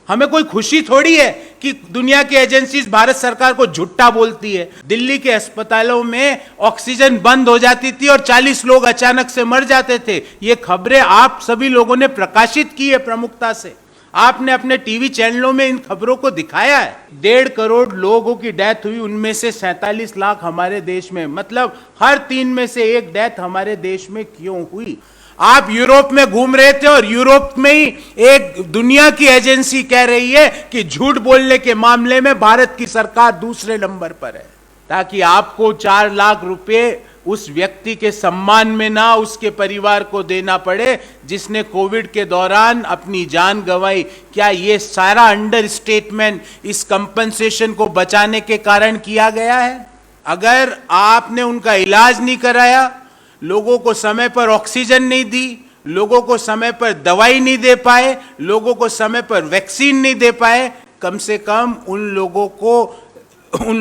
हमें कोई खुशी थोड़ी है कि दुनिया की एजेंसीज भारत सरकार को झूठा बोलती है। दिल्ली के अस्पतालों में ऑक्सीजन बंद हो जाती थी और 40 लोग अचानक से मर जाते थे। ये खबरें आप सभी लोगों ने प्रकाशित की है प्रमुखता से। आपने अपने टीवी चैनलों में इन खबरों को दिखाया है। 1.5 करोड़ लोगों की डेथ हुई, उनमें से 47 लाख हमारे देश में। मतलब हर 3 में से 1 डेथ हमारे देश में क्यों हुई? आप यूरोप में घूम रहे थे और यूरोप में ही एक दुनिया की एजेंसी कह रही है कि झूठ बोलने के मामले में भारत की सरकार दूसरे नंबर पर है, ताकि आपको 4 लाख रुपए उस व्यक्ति के सम्मान में ना उसके परिवार को देना पड़े जिसने कोविड के दौरान अपनी जान गंवाई। क्या ये सारा अंडर स्टेटमेंट इस कंपनसेशन को बचाने के कारण किया गया है? अगर आपने उनका इलाज नहीं कराया, लोगों को समय पर ऑक्सीजन नहीं दी, लोगों को समय पर दवाई नहीं दे पाए, लोगों को समय पर वैक्सीन नहीं दे पाए, कम से कम उन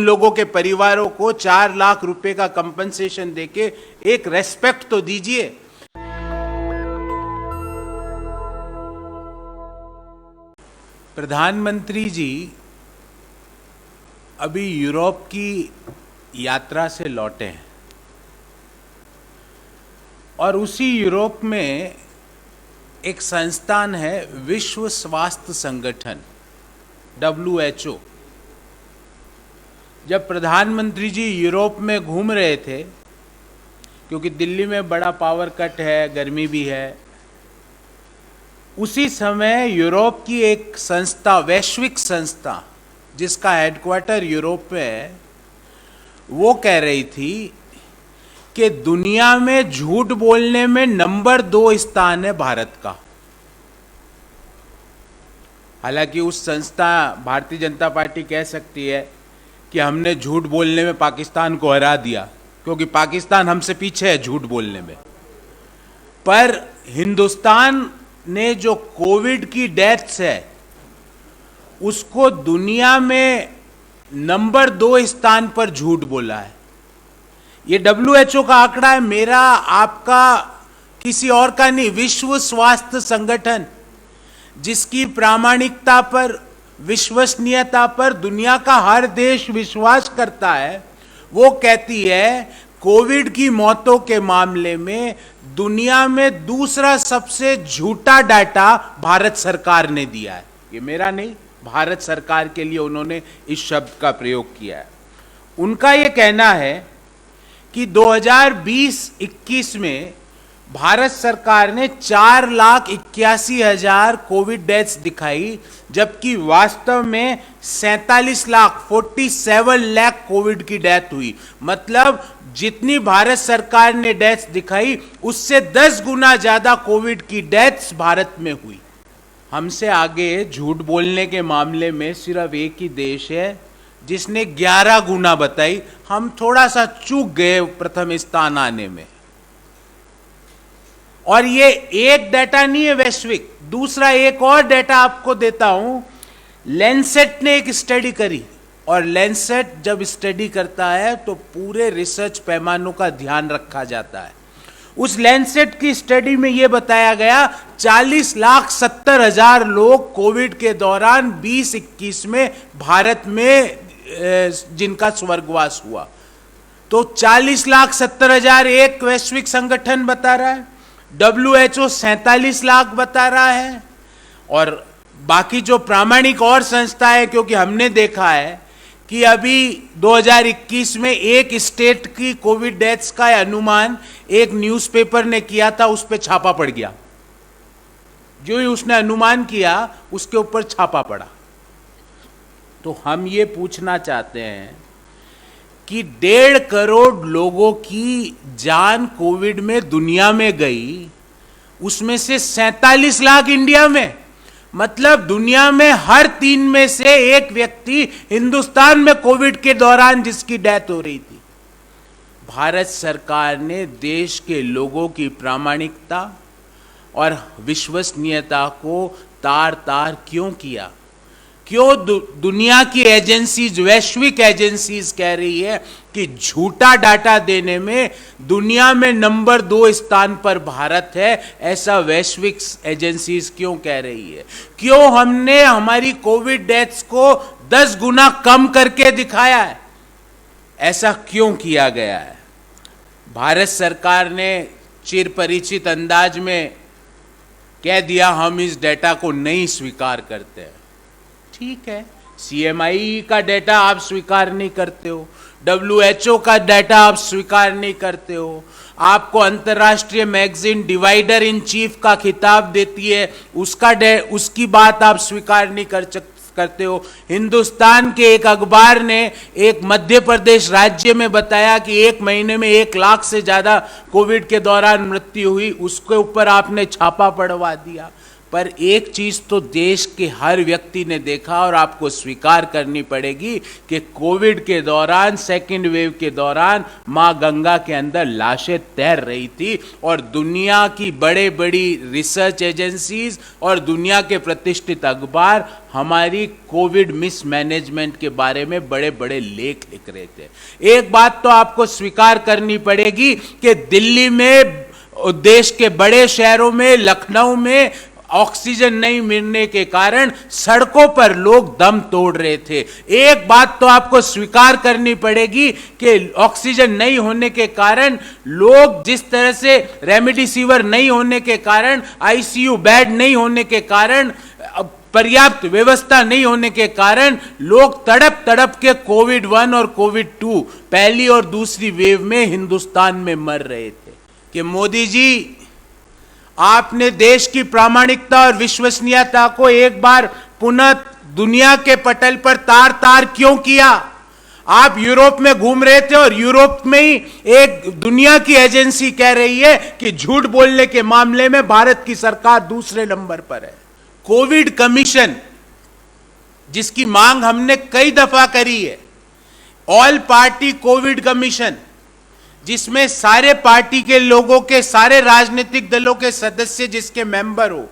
लोगों के परिवारों को 4 लाख रुपए का कंपनसेशन देके एक रेस्पेक्ट तो दीजिए। प्रधानमंत्री जी अभी यूरोप की यात्रा से लौटे हैं और उसी यूरोप में एक संस्थान है विश्व स्वास्थ्य संगठन WHO। जब प्रधानमंत्री जी यूरोप में घूम रहे थे, क्योंकि दिल्ली में बड़ा पावर कट है, गर्मी भी है, उसी समय यूरोप की एक संस्था, वैश्विक संस्था जिसका हेडक्वार्टर यूरोप में है, वो कह रही थी कि दुनिया में झूठ बोलने में नंबर 2 स्थान है भारत का। हालांकि उस संस्था भारतीय जनता पार्टी कह सकती है कि हमने झूठ बोलने में पाकिस्तान को हरा दिया, क्योंकि पाकिस्तान हमसे पीछे है झूठ बोलने में। पर हिंदुस्तान ने जो कोविड की डेथ्स है उसको दुनिया में नंबर 2 स्थान पर झूठ बोला है। ये WHO का आंकड़ा है, मेरा, आपका, किसी और का नहीं। विश्व स्वास्थ्य संगठन, जिसकी प्रामाणिकता पर, विश्वसनीयता पर दुनिया का हर देश विश्वास करता है, वो कहती है कोविड की मौतों के मामले में दुनिया में दूसरा सबसे झूठा डाटा भारत सरकार ने दिया है। ये मेरा नहीं, भारत सरकार के लिए उन्होंने इस शब्द का प्रयोग किया है। उनका ये कहना है कि 2020-21 में भारत सरकार ने 4,81,000 कोविड डेथ्स दिखाई, जबकि वास्तव में 47 लाख कोविड की डेथ हुई। मतलब जितनी भारत सरकार ने डेथ्स दिखाई उससे 10 गुना ज्यादा कोविड की डेथ्स भारत में हुई। हमसे आगे झूठ बोलने के मामले में सिर्फ एक ही देश है जिसने 11 गुना बताई। हम थोड़ा सा चूक गए प्रथम स्थान आने में। और ये एक डाटा नहीं है वैश्विक, दूसरा एक और डाटा आपको देता हूं। लैंसेट ने एक स्टडी करी, और लैंसेट जब स्टडी करता है तो पूरे रिसर्च पैमानों का ध्यान रखा जाता है। उस लैंसेट की स्टडी में यह बताया गया 40,70,000 लोग कोविड के दौरान 20-21 में भारत में जिनका स्वर्गवास हुआ। तो 40,70,000 एक वैश्विक संगठन बता रहा है, WHO 47 लाख बता रहा है, और बाकी जो प्रामाणिक और संस्था है, क्योंकि हमने देखा है कि अभी 2021 में एक स्टेट की कोविड डेथ्स का अनुमान एक न्यूज़पेपर ने किया था, उस पर छापा पड़ गया। जो ही उसने अनुमान किया उसके ऊपर छापा पड़ा। तो हम ये पूछना चाहते हैं कि 1.5 करोड़ लोगों की जान कोविड में दुनिया में गई, उसमें से 47 लाख इंडिया में। मतलब दुनिया में हर 3 में से 1 व्यक्ति हिंदुस्तान में कोविड के दौरान जिसकी डेथ हो रही थी। भारत सरकार ने देश के लोगों की प्रामाणिकता और विश्वसनीयता को तार तार क्यों किया? क्यों दुनिया की एजेंसीज, वैश्विक एजेंसीज कह रही है कि झूठा डाटा देने में दुनिया में नंबर 2 स्थान पर भारत है, ऐसा वैश्विक एजेंसीज क्यों कह रही है? क्यों हमने हमारी कोविड डेथ्स को 10 गुना कम करके दिखाया है? ऐसा क्यों किया गया है? भारत सरकार ने चिर परिचित अंदाज में कह दिया हम इस डेटा को नहीं स्वीकार करते हैं। ठीक है, CMI का डेटा आप स्वीकार नहीं करते हो, WHO का डेटा आप स्वीकार नहीं करते हो, आपको अंतर्राष्ट्रीय मैगजीन डिवाइडर इन चीफ का खिताब देती है, उसकी बात आप स्वीकार नहीं करते हो। हिंदुस्तान के एक अखबार ने एक मध्य प्रदेश राज्य में बताया कि 1 महीने में 1 लाख से ज्यादा कोविड के दौरान मृत्यु हुई, उसके ऊपर आपने छापा पड़वा दिया। पर एक चीज तो देश के हर व्यक्ति ने देखा और आपको स्वीकार करनी पड़ेगी कि कोविड के दौरान, सेकेंड वेव के दौरान मां गंगा के अंदर लाशें तैर रही थी और दुनिया की बड़े बड़ी रिसर्च एजेंसीज और दुनिया के प्रतिष्ठित अखबार हमारी कोविड मिसमैनेजमेंट के बारे में बड़े बड़े लेख लिख रहे थे। एक बात तो आपको स्वीकार करनी पड़ेगी कि दिल्ली में, देश के बड़े शहरों में, लखनऊ में ऑक्सीजन नहीं मिलने के कारण सड़कों पर लोग दम तोड़ रहे थे। एक बात तो आपको स्वीकार करनी पड़ेगी कि ऑक्सीजन नहीं होने के कारण लोग, जिस तरह से रेमडेसिविर नहीं होने के कारण, ICU बेड नहीं होने के कारण, पर्याप्त व्यवस्था नहीं होने के कारण लोग तड़प तड़प के कोविड 1 और कोविड 2 पहली और दूसरी वेव में हिंदुस्तान में मर रहे थे। कि मोदी जी, आपने देश की प्रामाणिकता और विश्वसनीयता को एक बार पुनः दुनिया के पटल पर तार तार क्यों किया? आप यूरोप में घूम रहे थे और यूरोप में ही एक दुनिया की एजेंसी कह रही है कि झूठ बोलने के मामले में भारत की सरकार दूसरे नंबर पर है। कोविड कमीशन, जिसकी मांग हमने कई दफा करी है, ऑल पार्टी कोविड कमीशन, जिसमें सारे पार्टी के लोगों के, सारे राजनीतिक दलों के सदस्य जिसके मेंबर हो,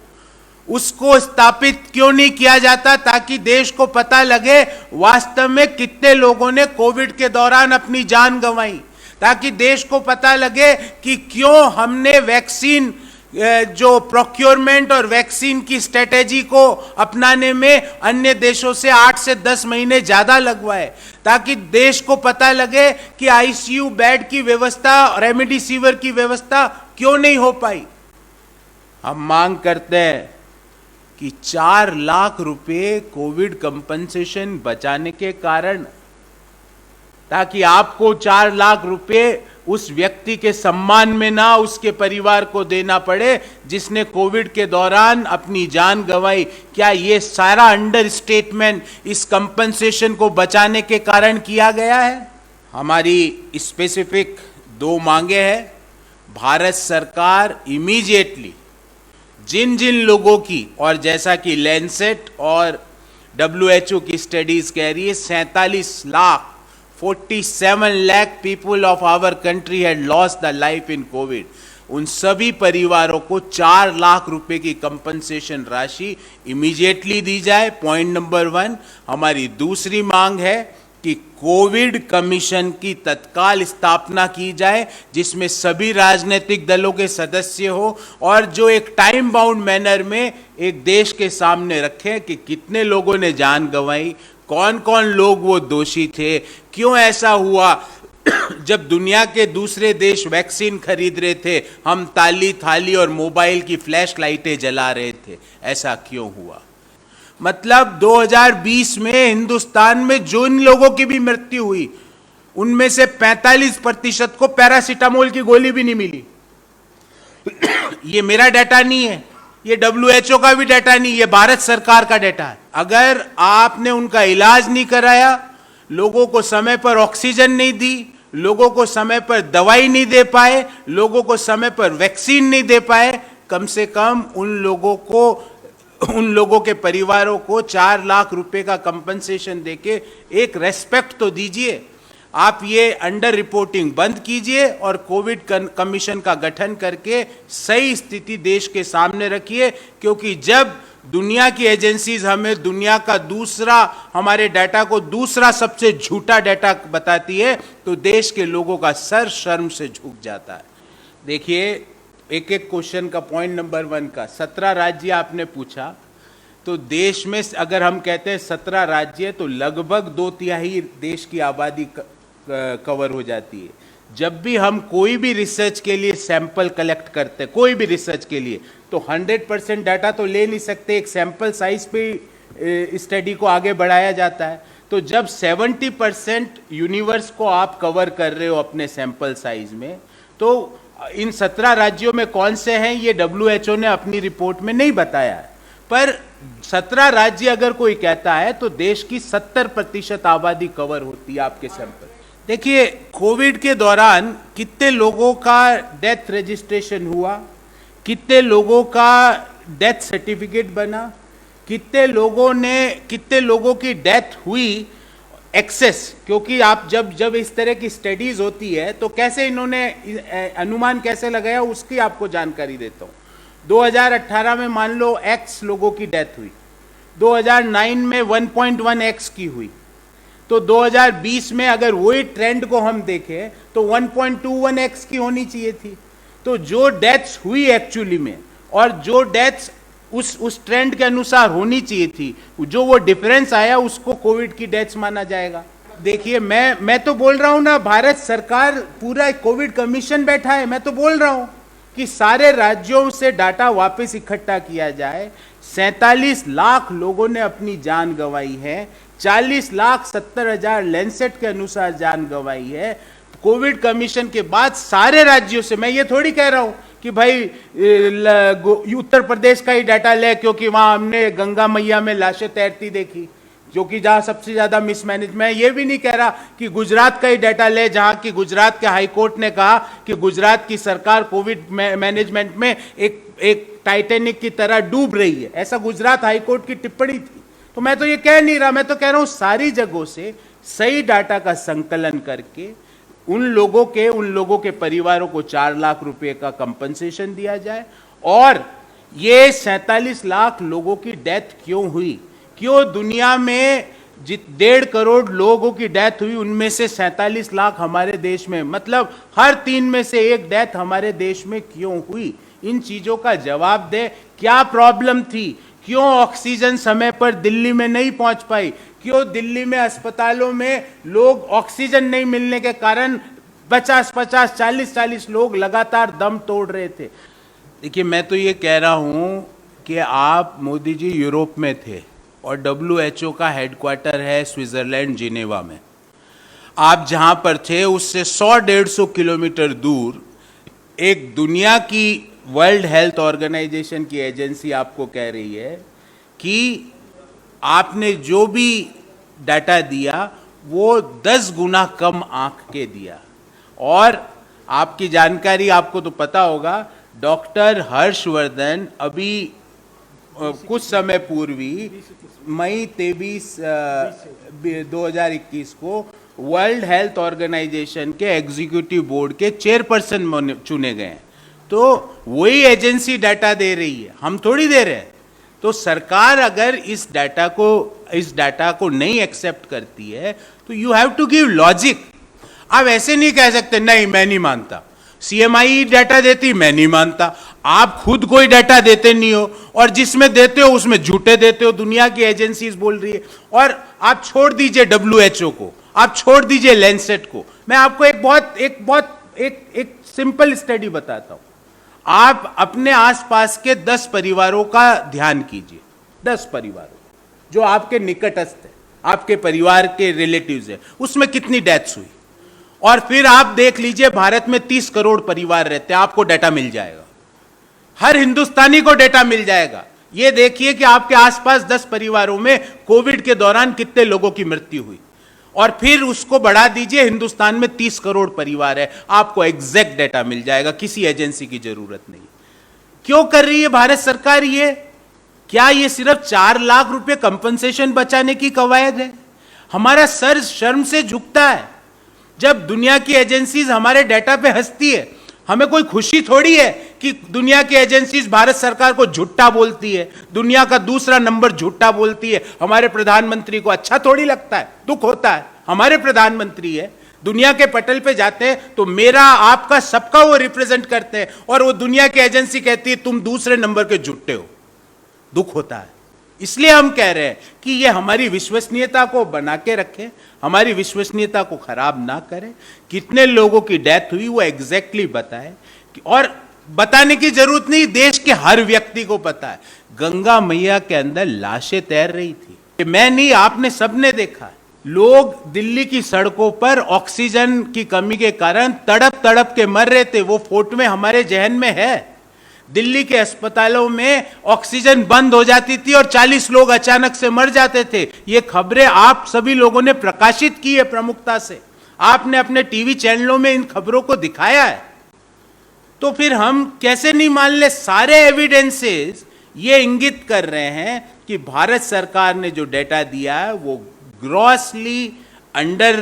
उसको स्थापित क्यों नहीं किया जाता ताकि देश को पता लगे वास्तव में कितने लोगों ने कोविड के दौरान अपनी जान गंवाई, ताकि देश को पता लगे कि क्यों हमने वैक्सीन, जो प्रोक्योरमेंट और वैक्सीन की स्ट्रेटेजी को अपनाने में अन्य देशों से 8 से 10 महीने ज्यादा लगवाए, ताकि देश को पता लगे कि ICU बेड की व्यवस्था, रेमडेसिविर की व्यवस्था क्यों नहीं हो पाई। हम मांग करते हैं कि 4 लाख रुपए कोविड कंपनसेशन बचाने के कारण, ताकि आपको 4 लाख रुपए उस व्यक्ति के सम्मान में ना उसके परिवार को देना पड़े जिसने कोविड के दौरान अपनी जान गंवाई। क्या ये सारा अंडरस्टेटमेंट इस कंपनसेशन को बचाने के कारण किया गया है? हमारी स्पेसिफिक 2 मांगे हैं। भारत सरकार इमीडिएटली जिन जिन लोगों की, और जैसा कि लैंसेट और WHO की स्टडीज कह रही है, 47 lakh people of our country had lost their life in COVID. उन सभी परिवारों को 4 लाख रुपए की कंपनसेशन राशि इमीडिएटली दी जाए। Point number 1। हमारी दूसरी मांग है कि कोविड कमीशन की तत्काल स्थापना की जाए, जिसमें सभी राजनीतिक दलों के सदस्य हो और जो एक टाइम बाउंड मैनर में एक देश के सामने रखें कि कितने लोगों ने जान गंवाई, कौन कौन लोग वो दोषी थे, क्यों ऐसा हुआ। जब दुनिया के दूसरे देश वैक्सीन खरीद रहे थे, हम ताली थाली और मोबाइल की फ्लैश लाइटें जला रहे थे, ऐसा क्यों हुआ? मतलब 2020 में हिंदुस्तान में जो इन लोगों की भी मृत्यु हुई, उनमें से 45% को पैरासीटामोल की गोली भी नहीं मिली। ये मेरा डाटा नहीं है, ये WHO का भी डाटा नहीं, ये भारत सरकार का डाटा है। अगर आपने उनका इलाज नहीं कराया, लोगों को समय पर ऑक्सीजन नहीं दी, लोगों को समय पर दवाई नहीं दे पाए, लोगों को समय पर वैक्सीन नहीं दे पाए, कम से कम उन लोगों के परिवारों को 4 लाख रुपए का कंपनसेशन देके एक रेस्पेक्ट तो दीजिए। आप ये अंडर रिपोर्टिंग बंद कीजिए और कोविड कमीशन का गठन करके सही स्थिति देश के सामने रखिए, क्योंकि जब दुनिया की एजेंसीज हमें दुनिया का दूसरा, हमारे डाटा को दूसरा सबसे झूठा डाटा बताती है, तो देश के लोगों का सर शर्म से झुक जाता है। देखिए, एक एक क्वेश्चन का पॉइंट नंबर 1 का 17 राज्य आपने पूछा, तो देश में अगर हम कहते हैं 17 राज्य, तो लगभग 2/3 देश की आबादी कवर हो जाती है। जब भी हम कोई भी रिसर्च के लिए सैंपल कलेक्ट करते हैं, कोई भी रिसर्च के लिए, तो 100% डाटा तो ले नहीं सकते, एक सैंपल साइज पे स्टडी को आगे बढ़ाया जाता है। तो जब 70% यूनिवर्स को आप कवर कर रहे हो अपने सैंपल साइज में, तो इन 17 राज्यों में कौन से हैं ये WHO ने अपनी रिपोर्ट में नहीं बताया है, पर 17 राज्य अगर कोई कहता है तो देश की 70% आबादी कवर होती है आपके सैंपल। देखिए, कोविड के दौरान कितने लोगों का डेथ रजिस्ट्रेशन हुआ, कितने लोगों का डेथ सर्टिफिकेट बना, कितने लोगों की डेथ हुई एक्सेस, क्योंकि आप जब इस तरह की स्टडीज होती है तो कैसे इन्होंने अनुमान कैसे लगाया, उसकी आपको जानकारी देता हूँ। 2018 में मान लो X लोगों की डेथ हुई, 2009 में 1.1X की हुई, तो 2020 में अगर वही ट्रेंड को हम देखें तो 1.21X की होनी चाहिए थी। तो जो डेथ्स हुई एक्चुअली में और जो डेथ्स उस ट्रेंड के अनुसार होनी चाहिए थी, जो वो डिफरेंस आया, उसको कोविड की डेथ्स माना जाएगा। देखिए, मैं तो बोल रहा हूं ना, भारत सरकार पूरा कोविड कमीशन बैठा है, मैं तो बोल रहा हूं कि सारे राज्यों से डाटा वापस इकट्ठा किया जाए। 47 लाख लोगों ने अपनी जान गंवाई है, 40,70,000 लैंसेट के अनुसार जान गंवाई है। कोविड कमीशन के बाद सारे राज्यों से, मैं ये थोड़ी कह रहा हूं कि भाई उत्तर प्रदेश का ही डाटा ले, क्योंकि वहां हमने गंगा मैया में लाशें तैरती देखी, जो कि जहां सबसे ज्यादा मिसमैनेज। मैं ये भी नहीं कह रहा कि गुजरात का ही डाटा ले, जहां की गुजरात के हाईकोर्ट ने कहा कि गुजरात की सरकार कोविड मैनेजमेंट में एक टाइटैनिक की तरह डूब रही है, ऐसा गुजरात हाईकोर्ट की टिप्पणी थी। तो मैं तो ये कह नहीं रहा, मैं तो कह रहा हूं सारी जगहों से सही डाटा का संकलन करके उन लोगों के परिवारों को 4 लाख रुपए का कंपनसेशन दिया जाए। और ये 47 लाख लोगों की डेथ क्यों हुई, क्यों दुनिया में 1.5 करोड़ लोगों की डेथ हुई, उनमें से 47 लाख हमारे देश में, मतलब हर 3 में से 1 डेथ हमारे देश में क्यों हुई? इन चीजों का जवाब दे। क्या प्रॉब्लम थी, क्यों ऑक्सीजन समय पर दिल्ली में नहीं पहुंच पाई, क्यों दिल्ली में अस्पतालों में लोग ऑक्सीजन नहीं मिलने के कारण 50-50, 40-40 लोग लगातार दम तोड़ रहे थे। देखिए, मैं तो ये कह रहा हूं कि आप मोदी जी यूरोप में थे और WHO का हेडक्वार्टर है स्विट्जरलैंड जिनेवा में। आप जहां पर थे उससे 100-150 किलोमीटर दूर एक दुनिया की वर्ल्ड हेल्थ ऑर्गेनाइजेशन की एजेंसी आपको कह रही है कि आपने जो भी डाटा दिया वो 10 गुना कम आंक के दिया। और आपकी जानकारी, आपको तो पता होगा, डॉक्टर हर्षवर्धन अभी कुछ समय पूर्वी मई 23, 2021 को वर्ल्ड हेल्थ ऑर्गेनाइजेशन के एग्जीक्यूटिव बोर्ड के चेयरपर्सन चुने गए हैं। तो वही एजेंसी डाटा दे रही है, हम थोड़ी दे रहे हैं। तो सरकार अगर इस डाटा को नहीं एक्सेप्ट करती है तो you have to give logic. आप ऐसे नहीं कह सकते नहीं मैं नहीं मानता, CMI डाटा देती मैं नहीं मानता। आप खुद कोई डाटा देते नहीं हो और जिसमें देते हो उसमें झूठे देते हो, दुनिया की एजेंसीज बोल रही है। और आप छोड़ दीजिए WHO को, आप छोड़ दीजिए लैंसेट को। मैं आपको एक सिंपल स्टडी बताता हूं। आप अपने आसपास के 10 परिवारों का ध्यान कीजिए, 10 परिवारों जो आपके निकटस्थ है, आपके परिवार के रिलेटिव्स है, उसमें कितनी डेथ्स हुई। और फिर आप देख लीजिए भारत में 30 करोड़ परिवार रहते हैं, आपको डाटा मिल जाएगा, हर हिंदुस्तानी को डाटा मिल जाएगा। यह देखिए कि आपके आसपास 10 परिवारों में कोविड के दौरान कितने लोगों की मृत्यु हुई, और फिर उसको बढ़ा दीजिए, हिंदुस्तान में 30 करोड़ परिवार है, आपको एग्जैक्ट डाटा मिल जाएगा, किसी एजेंसी की जरूरत नहीं। क्यों कर रही है भारत सरकार ये? क्या ये सिर्फ 4 लाख रुपए कंपनसेशन बचाने की कवायद है? हमारा सर शर्म से झुकता है जब दुनिया की एजेंसीज हमारे डाटा पे हंसती है। हमें कोई खुशी थोड़ी है कि दुनिया की एजेंसीज भारत सरकार को झूठा बोलती है, दुनिया का दूसरा नंबर झूठा बोलती है। हमारे प्रधानमंत्री को अच्छा थोड़ी लगता है, दुख होता है। हमारे प्रधानमंत्री है, दुनिया के पटल पे जाते हैं तो मेरा आपका सबका वो रिप्रेजेंट करते हैं, और वो दुनिया की एजेंसी कहती है तुम दूसरे नंबर के झूठे हो, दुख होता है। इसलिए हम कह रहे हैं कि ये हमारी विश्वसनीयता को बना के रखे, हमारी विश्वसनीयता को खराब ना करे। कितने लोगों की डेथ हुई वो एग्जैक्टली बताए, और बताने की जरूरत नहीं, देश के हर व्यक्ति को पता है। गंगा मैया के अंदर लाशें तैर रही थी, मैं नहीं, आपने सबने देखा। लोग दिल्ली की सड़कों पर ऑक्सीजन की कमी के कारण तड़प तड़प के मर रहे थे, वो फोटो में हमारे जहन में है। दिल्ली के अस्पतालों में ऑक्सीजन बंद हो जाती थी और 40 लोग अचानक से मर जाते थे। ये खबरें आप सभी लोगों ने प्रकाशित की है प्रमुखता से, आपने अपने टीवी चैनलों में इन खबरों को दिखाया है। तो फिर हम कैसे नहीं मान ले? सारे एविडेंसेस ये इंगित कर रहे हैं कि भारत सरकार ने जो डेटा दिया है वो ग्रॉसली अंडर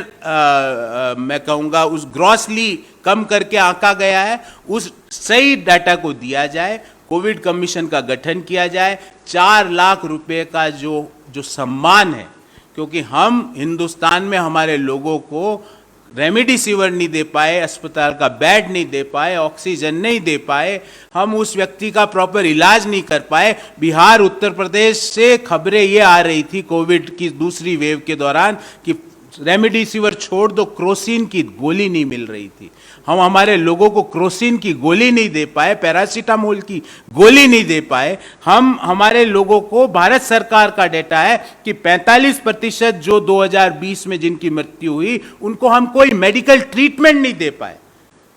मैं कहूंगा उस ग्रॉसली कम करके आंका गया है। उस सही डाटा को दिया जाए, कोविड कमीशन का गठन किया जाए, 4 लाख रुपए का जो सम्मान है, क्योंकि हम हिंदुस्तान में हमारे लोगों को रेमडेसिविर नहीं दे पाए, अस्पताल का बेड नहीं दे पाए, ऑक्सीजन नहीं दे पाए, हम उस व्यक्ति का प्रॉपर इलाज नहीं कर पाए। बिहार, उत्तर प्रदेश से खबरें ये आ रही थी कोविड की दूसरी वेव के दौरान कि रेमडेसिविर छोड़ दो, क्रोसिन की गोली नहीं मिल रही थी। हम हमारे लोगों को क्रोसिन की गोली नहीं दे पाए, पैरासीटामोल की गोली नहीं दे पाए। हम हमारे लोगों को, भारत सरकार का डेटा है कि 45% जो 2020 में जिनकी मृत्यु हुई उनको हम कोई मेडिकल ट्रीटमेंट नहीं दे पाए।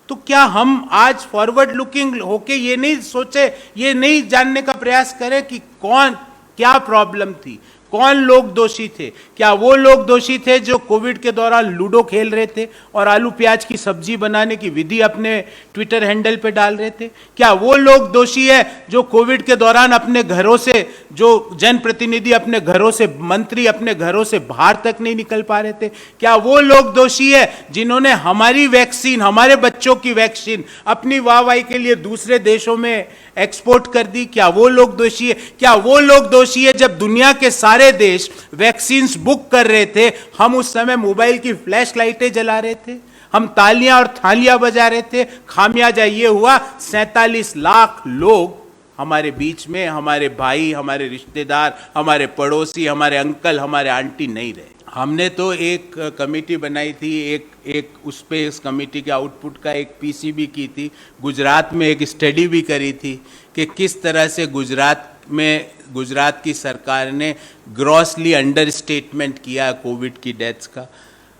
तो क्या हम आज फॉरवर्ड लुकिंग होके ये नहीं सोचे, ये नहीं जानने का प्रयास करें कि कौन, क्या प्रॉब्लम थी, कौन लोग दोषी थे? क्या वो लोग दोषी थे जो कोविड के दौरान लूडो खेल रहे थे और आलू प्याज की सब्जी बनाने की विधि अपने ट्विटर हैंडल पे डाल रहे थे? क्या वो लोग दोषी है जो कोविड के दौरान अपने घरों से, जो जनप्रतिनिधि अपने घरों से, मंत्री अपने घरों से बाहर तक नहीं निकल पा रहे थे? क्या वो लोग दोषी है जिन्होंने हमारी वैक्सीन, हमारे बच्चों की वैक्सीन अपनी वाहवाही के लिए दूसरे देशों में एक्सपोर्ट कर दी? क्या वो लोग दोषी है? क्या वो लोग दोषी है जब दुनिया के सारे देश वैक्सीन बुक कर रहे थे, हम उस समय मोबाइल की फ्लैश लाइटें जला रहे थे, हम तालियां और थालियां बजा रहे थे? खामियाजा ये हुआ 47 लाख लोग हमारे बीच में, हमारे भाई, हमारे रिश्तेदार, हमारे पड़ोसी, हमारे अंकल, हमारे आंटी नहीं रहे। हमने तो एक कमेटी बनाई थी, एक उस पे इस कमेटी के आउटपुट का एक पीसीबी की थी। गुजरात में एक स्टडी भी करी थी कि किस तरह से गुजरात की सरकार ने ग्रॉसली अंडर स्टेटमेंट किया कोविड की डेथ्स का।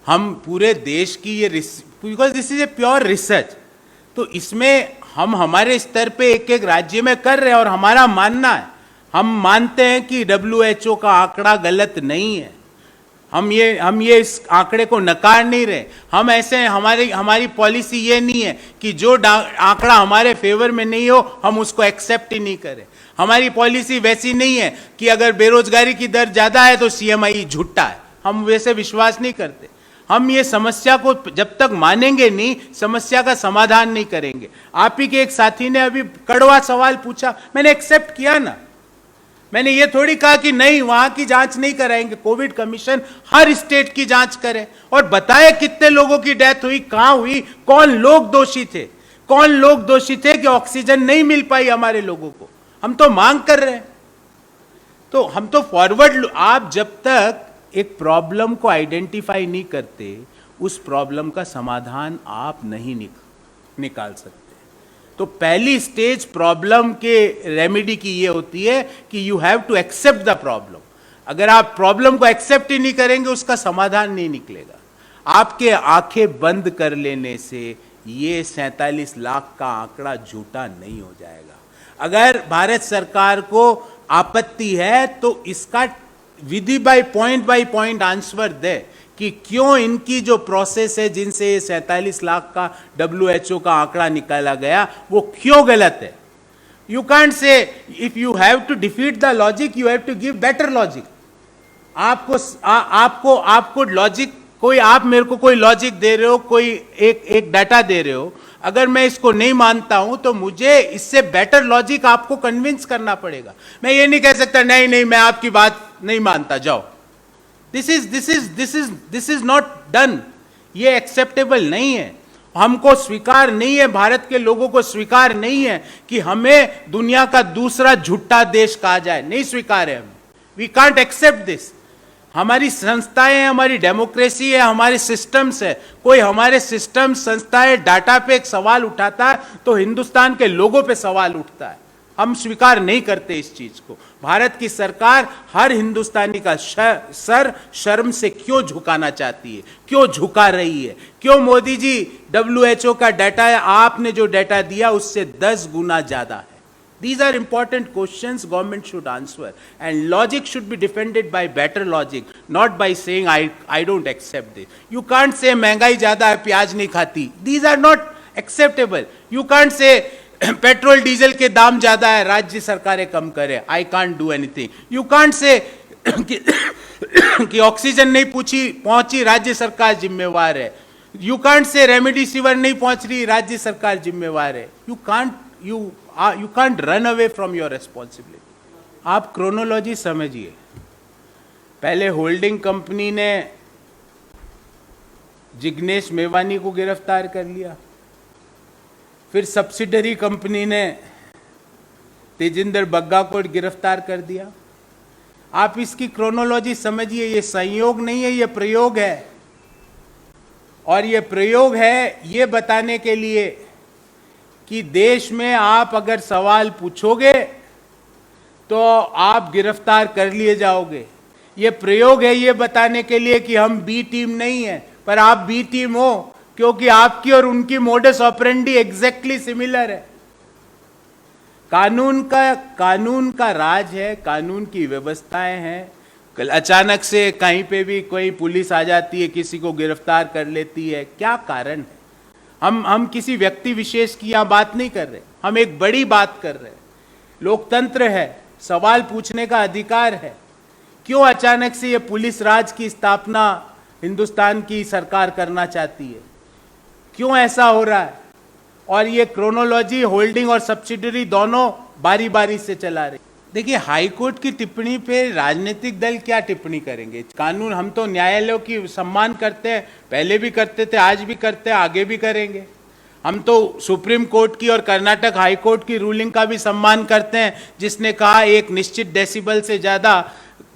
हम पूरे देश की ये, because this is a pure research, तो इसमें हम हमारे स्तर पे एक एक राज्य में कर रहे हैं और हमारा मानना है, हम मानते हैं कि WHO का आंकड़ा गलत नहीं है। हम ये इस आंकड़े को नकार नहीं रहे। हम ऐसे, हमारी पॉलिसी ये नहीं है कि जो आंकड़ा हमारे फेवर में नहीं हो हम उसको एक्सेप्ट ही नहीं करें। हमारी पॉलिसी वैसी नहीं है कि अगर बेरोजगारी की दर ज्यादा है तो CMI झूठा है, हम वैसे विश्वास नहीं करते। हम ये समस्या को जब तक मानेंगे नहीं, समस्या का समाधान नहीं करेंगे। आप ही के एक साथी ने अभी कड़वा सवाल पूछा, मैंने एक्सेप्ट किया ना। मैंने ये थोड़ी कहा कि नहीं, वहां की जांच नहीं कराएंगे। कोविड कमीशन हर स्टेट की जांच करे और बताए कितने लोगों की डेथ हुई, कहां हुई, कौन लोग दोषी थे, कौन लोग दोषी थे कि ऑक्सीजन नहीं मिल पाई हमारे लोगों को। हम तो मांग कर रहे हैं, तो हम तो फॉरवर्ड, आप जब तक एक प्रॉब्लम को आइडेंटिफाई नहीं करते, उस प्रॉब्लम का समाधान आप नहीं निकाल सकते। तो पहली स्टेज प्रॉब्लम के रेमेडी की ये होती है कि you have to accept the problem. अगर आप प्रॉब्लम को एक्सेप्ट ही नहीं करेंगे, उसका समाधान नहीं निकलेगा। आपके आंखें बंद कर लेने से ये 47 लाख का आंकड़ा झूठा नहीं हो जाएगा। अगर भारत सरकार को आपत्ति है तो इसका विधि बाय पॉइंट आंसर दे कि क्यों इनकी जो प्रोसेस है जिनसे ये 47 लाख का WHO का आंकड़ा निकाला गया वो क्यों गलत है। You can't say, if you have to defeat the logic you have to give better logic. आपको लॉजिक कोई आप मेरे को कोई लॉजिक दे रहे हो, कोई एक डाटा दे रहे हो, अगर मैं इसको नहीं मानता हूं तो मुझे इससे बेटर लॉजिक आपको कन्विंस करना पड़ेगा। मैं ये नहीं कह सकता नहीं नहीं मैं आपकी बात नहीं मानता, जाओ। This is not done. ये एक्सेप्टेबल नहीं है, हमको स्वीकार नहीं है, भारत के लोगों को स्वीकार नहीं है कि हमें दुनिया का दूसरा झूठा देश कहा जाए, नहीं स्वीकार है हमें। We can't accept this. हमारी संस्थाएं हैं, हमारी डेमोक्रेसी है, हमारे सिस्टम्स है। कोई हमारे सिस्टम, संस्थाएं, डाटा पे एक सवाल उठाता है तो हिंदुस्तान के लोगों पे सवाल उठता है। हम स्वीकार नहीं करते इस चीज को। भारत की सरकार हर हिंदुस्तानी का सर शर्म से क्यों झुकाना चाहती है, क्यों झुका रही है? क्यों मोदी जी, WHO का डाटा है, आपने जो डाटा दिया उससे 10 गुना ज्यादा है। These are important questions government should answer, and logic should be defended by better logic, not by saying I don't accept this. You can't say महंगाई ज्यादा है, प्याज नहीं खाती. These are not acceptable. You can't say petrol diesel के दाम ज्यादा है, राज्य सरकारें कम करें. I can't do anything. You can't say कि ऑक्सीजन नहीं पहुंची, राज्य सरकार जिम्मेवार है. You can't say रेमडेसिविर नहीं पहुंच रही, राज्य सरकार जिम्मेवार है. You can't run away from your responsibility. आप क्रोनोलॉजी समझिए। पहले होल्डिंग कंपनी ने जिग्नेश मेवानी को गिरफ्तार कर लिया, फिर सब्सिडरी कंपनी ने तेजिंदर बग्गा को गिरफ्तार कर दिया। आप इसकी क्रोनोलॉजी समझिए। ये संयोग नहीं है, ये प्रयोग है। और ये प्रयोग है ये बताने के लिए कि देश में आप अगर सवाल पूछोगे तो आप गिरफ्तार कर लिए जाओगे। ये प्रयोग है ये बताने के लिए कि हम बी टीम नहीं है, पर आप बी टीम हो, क्योंकि आपकी और उनकी मोडस ऑपरेंडी एग्जैक्टली सिमिलर है। कानून का राज है, कानून की व्यवस्थाएं हैं। अचानक से कहीं पे भी कोई पुलिस आ जाती है, किसी को गिरफ्तार कर लेती है, क्या कारण है? हम किसी व्यक्ति विशेष की यहां बात नहीं कर रहे, हम एक बड़ी बात कर रहे हैं। लोकतंत्र है, सवाल पूछने का अधिकार है। क्यों अचानक से ये पुलिस राज की स्थापना हिंदुस्तान की सरकार करना चाहती है? क्यों ऐसा हो रहा है? और ये क्रोनोलॉजी होल्डिंग और सब्सिडरी दोनों बारी बारी से चला रहे। देखिए, हाईकोर्ट की टिप्पणी पे राजनीतिक दल क्या टिप्पणी करेंगे? कानून, हम तो न्यायालयों की सम्मान करते हैं, पहले भी करते थे, आज भी करते हैं, आगे भी करेंगे। हम तो सुप्रीम कोर्ट की और कर्नाटक हाई कोर्ट की रूलिंग का भी सम्मान करते हैं, जिसने कहा एक निश्चित डेसिबल से ज़्यादा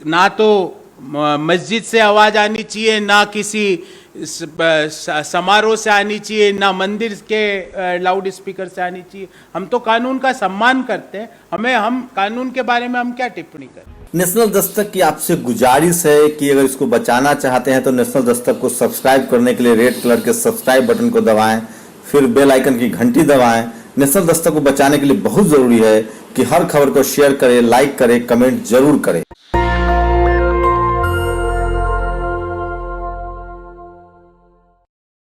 ना तो मस्जिद से आवाज़ आनी चाहिए, ना किसी समारोह से आनी चाहिए, ना मंदिर के लाउड स्पीकर से आनी चाहिए। हम तो कानून का सम्मान करते हैं, हम कानून के बारे में हम क्या टिप्पणी करें? नेशनल दस्तक की आपसे गुजारिश है कि अगर इसको बचाना चाहते हैं तो नेशनल दस्तक को सब्सक्राइब करने के लिए रेड कलर के सब्सक्राइब बटन को दबाएं, फिर बेल आइकन की घंटी दबाएं। नेशनल दस्तक को बचाने के लिए बहुत जरूरी है कि हर खबर को शेयर करें, लाइक करें, कमेंट जरूर करें।